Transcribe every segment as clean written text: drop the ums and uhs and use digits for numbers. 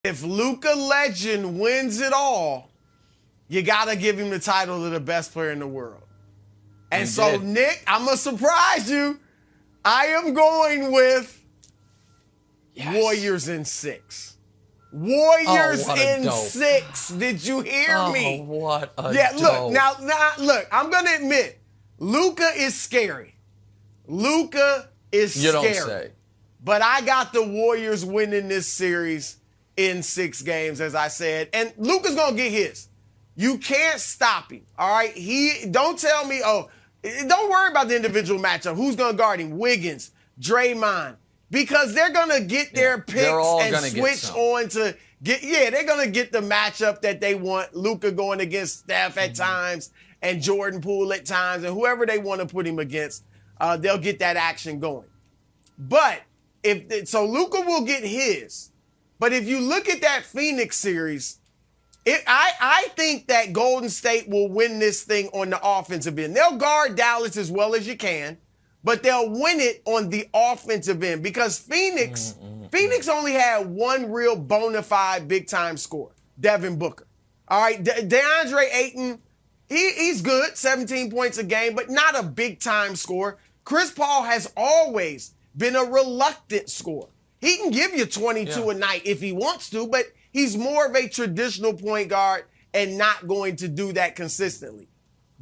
If Luka Legend wins it all, you got to give him the title of the best player in the world. And so, Nick, I'm going to surprise you. I am going with Warriors in 6. Warriors in 6. Did you hear me? What a dope. Look, I'm going to admit, Luka is scary. Luka is scary. You don't say. But I got the Warriors winning this series in 6 games, as I said. And Luka's going to get his. You can't stop him, all right? Don't tell me, don't worry about the individual matchup. Who's going to guard him? Wiggins, Draymond. Because they're going to get their picks and switch on to they're going to get the matchup that they want. Luka going against Steph at times and Jordan Poole at times and whoever they want to put him against, they'll get that action going. But so Luka will get his. But if you look at that Phoenix series, I think that Golden State will win this thing on the offensive end. They'll guard Dallas as well as you can, but they'll win it on the offensive end because Phoenix only had one real bona fide big-time scorer, Devin Booker. All right, DeAndre Ayton, he's good, 17 points a game, but not a big-time scorer. Chris Paul has always been a reluctant scorer. He can give you 22 a night if he wants to, but he's more of a traditional point guard and not going to do that consistently.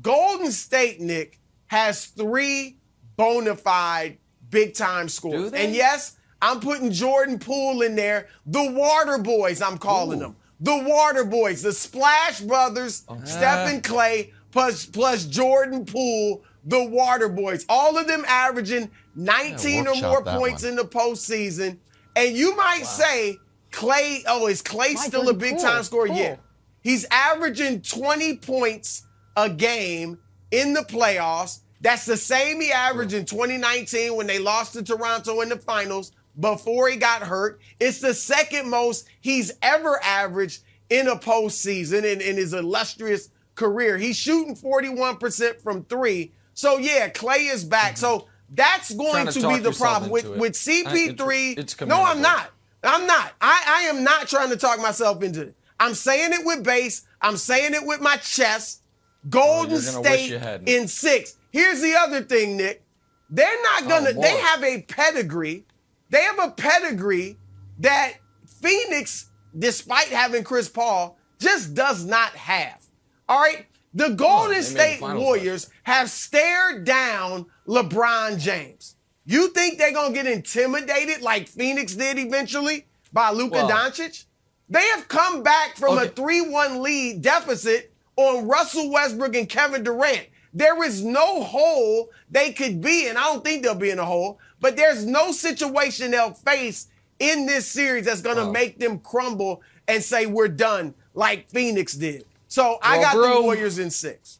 Golden State, Nick, has 3 bona fide big-time scorers. And yes, I'm putting Jordan Poole in there. The Water Boys, I'm calling them. The Water Boys, the Splash Brothers, Steph and Clay, plus Jordan Poole, the Water Boys. All of them averaging 19 or more points in the postseason. And you might say, Clay, is Clay still a big-time scorer? Yeah. He's averaging 20 points a game in the playoffs. That's the same he averaged in 2019 when they lost to Toronto in the finals before he got hurt. It's the second most he's ever averaged in a postseason in his illustrious career. He's shooting 41% from 3. So, yeah, Clay is back. So that's going to be the problem. With CP3, no, I'm not. I am not trying to talk myself into it. I'm saying it with base. I'm saying it with my chest. Golden State in 6. Here's the other thing, Nick. They're not going to, they have a pedigree. They have a pedigree that Phoenix, despite having Chris Paul, just does not have. All right? The Golden State Warriors have stared down LeBron James. You think they're going to get intimidated like Phoenix did eventually by Luka Dončić? They have come back from a 3-1 lead deficit on Russell Westbrook and Kevin Durant. There is no hole they could be in. I don't think they'll be in a hole, but there's no situation they'll face in this series that's going to make them crumble and say we're done like Phoenix did. So I got the Warriors in 6.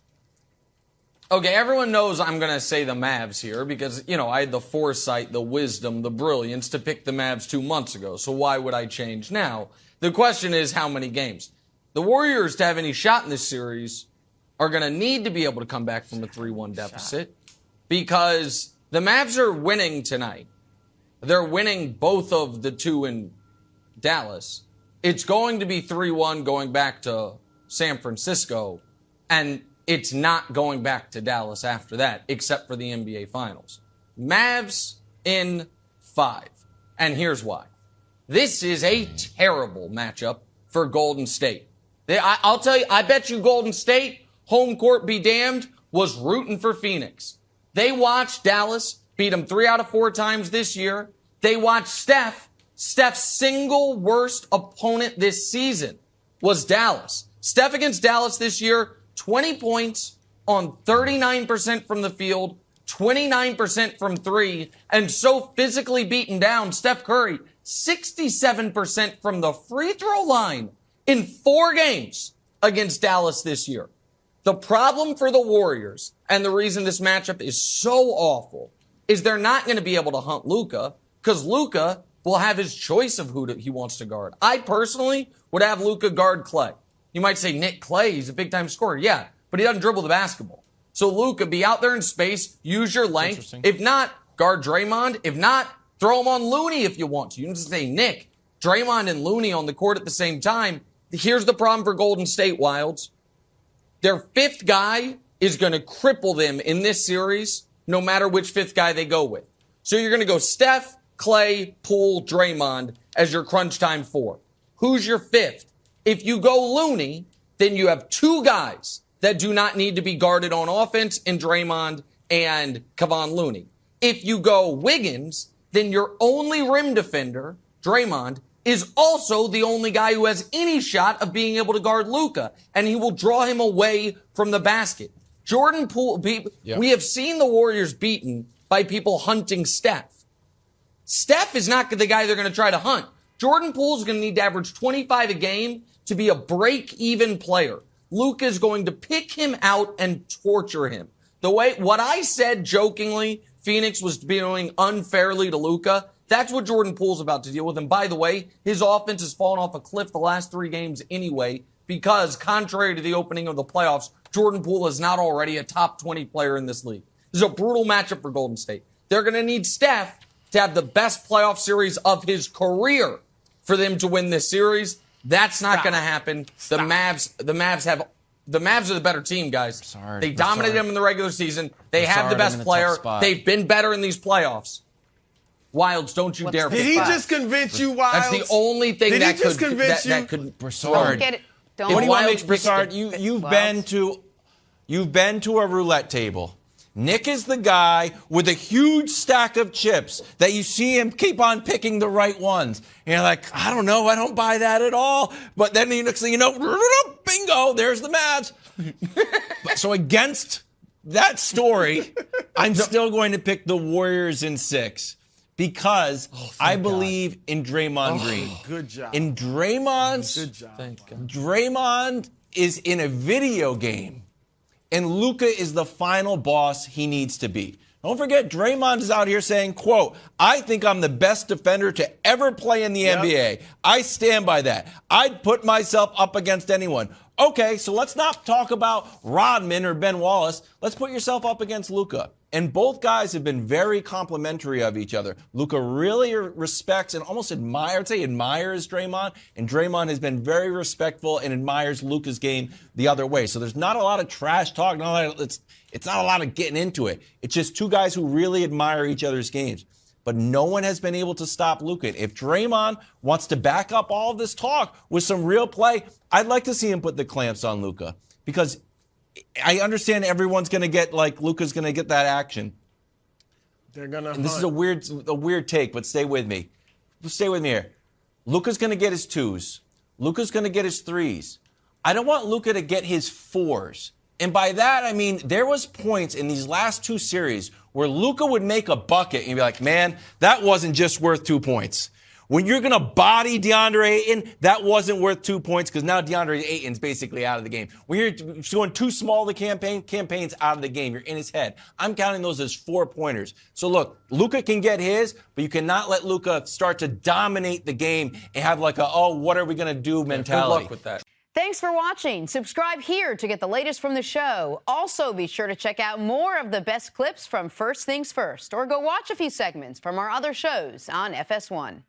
Okay, everyone knows I'm going to say the Mavs here because, I had the foresight, the wisdom, the brilliance to pick the Mavs 2 months ago. So why would I change now? The question is how many games? The Warriors, to have any shot in this series, are going to need to be able to come back from a 3-1 deficit because the Mavs are winning tonight. They're winning both of the 2 in Dallas. It's going to be 3-1 going back to San Francisco, and it's not going back to Dallas after that, except for the NBA Finals. Mavs in 5. And here's why. This is a terrible matchup for Golden State. I'll tell you, I bet you Golden State, home court be damned, was rooting for Phoenix. They watched Dallas beat them 3 out of 4 times this year. They watched Steph's single worst opponent this season was Dallas. Steph against Dallas this year, 20 points on 39% from the field, 29% from 3, and so physically beaten down, Steph Curry, 67% from the free throw line in 4 games against Dallas this year. The problem for the Warriors, and the reason this matchup is so awful, is they're not going to be able to hunt Luka, because Luka will have his choice of who he wants to guard. I personally would have Luka guard Clay. You might say, Nick, Clay, he's a big-time scorer. Yeah, but he doesn't dribble the basketball. So Luka, be out there in space, use your length. If not, guard Draymond. If not, throw him on Looney if you want to. You can just say, Nick, Draymond and Looney on the court at the same time. Here's the problem for Golden State, Wilds. Their fifth guy is going to cripple them in this series, no matter which fifth guy they go with. So you're going to go Steph, Clay, Poole, Draymond as your crunch time four. Who's your fifth? If you go Looney, then you have two guys that do not need to be guarded on offense in Draymond and Kevon Looney. If you go Wiggins, then your only rim defender, Draymond, is also the only guy who has any shot of being able to guard Luka, and he will draw him away from the basket. Jordan Poole, we have seen the Warriors beaten by people hunting Steph. Steph is not the guy they're going to try to hunt. Jordan Poole is going to need to average 25 a game to be a break-even player. Luka is going to pick him out and torture him. What I said jokingly, Phoenix was doing unfairly to Luka, that's what Jordan Poole's about to deal with. And by the way, his offense has fallen off a cliff the last 3 games anyway, because contrary to the opening of the playoffs, Jordan Poole is not already a top 20 player in this league. This is a brutal matchup for Golden State. They're going to need Steph to have the best playoff series of his career for them to win this series. That's not going to happen. The Mavs are the better team, guys. They dominated them in the regular season. They have the best player. They've been better in these playoffs. Wilds, don't you dare. Did he just convince you, Wilds? That's the only thing Did that he just could convince you? that could. Broussard. Don't What do you want to Wilds make Broussard? You've been to a roulette table. Nick is the guy with a huge stack of chips that you see him keep on picking the right ones. And you're like, I don't know, I don't buy that at all. But then the next thing you know, bingo, there's the Mavs. So against that story, I'm still going to pick the Warriors in 6 because I believe in Draymond Green. Good job. In Draymond's, Good job. Thank God. Draymond is in a video game. And Luka is the final boss he needs to be. Don't forget, Draymond is out here saying, quote, I think I'm the best defender to ever play in the NBA. I stand by that. I'd put myself up against anyone. Okay, so let's not talk about Rodman or Ben Wallace. Let's put yourself up against Luka. And both guys have been very complimentary of each other. Luka really respects and almost admires Draymond. And Draymond has been very respectful and admires Luka's game the other way. So there's not a lot of trash talk. It's not a lot of getting into it. It's just two guys who really admire each other's games. But no one has been able to stop Luka. If Draymond wants to back up all of this talk with some real play, I'd like to see him put the clamps on Luka. Because I understand everyone's going to get, Luka's going to get that action. They're going to And this is a weird take, but stay with me. Stay with me here. Luka's going to get his 2s. Luka's going to get his 3s. I don't want Luka to get his 4s. And by that, I mean, there was points in these last 2 series where Luka would make a bucket and you'd be like, man, that wasn't just worth 2 points. When you're going to body DeAndre Ayton, that wasn't worth 2 points because now DeAndre Ayton's basically out of the game. When you're going too small the campaign's out of the game. You're in his head. I'm counting those as 4-pointers. So look, Luka can get his, but you cannot let Luka start to dominate the game and have what are we going to do mentality. Good luck with that. Thanks for watching. Subscribe here to get the latest from the show. Also, be sure to check out more of the best clips from First Things First, or go watch a few segments from our other shows on FS1.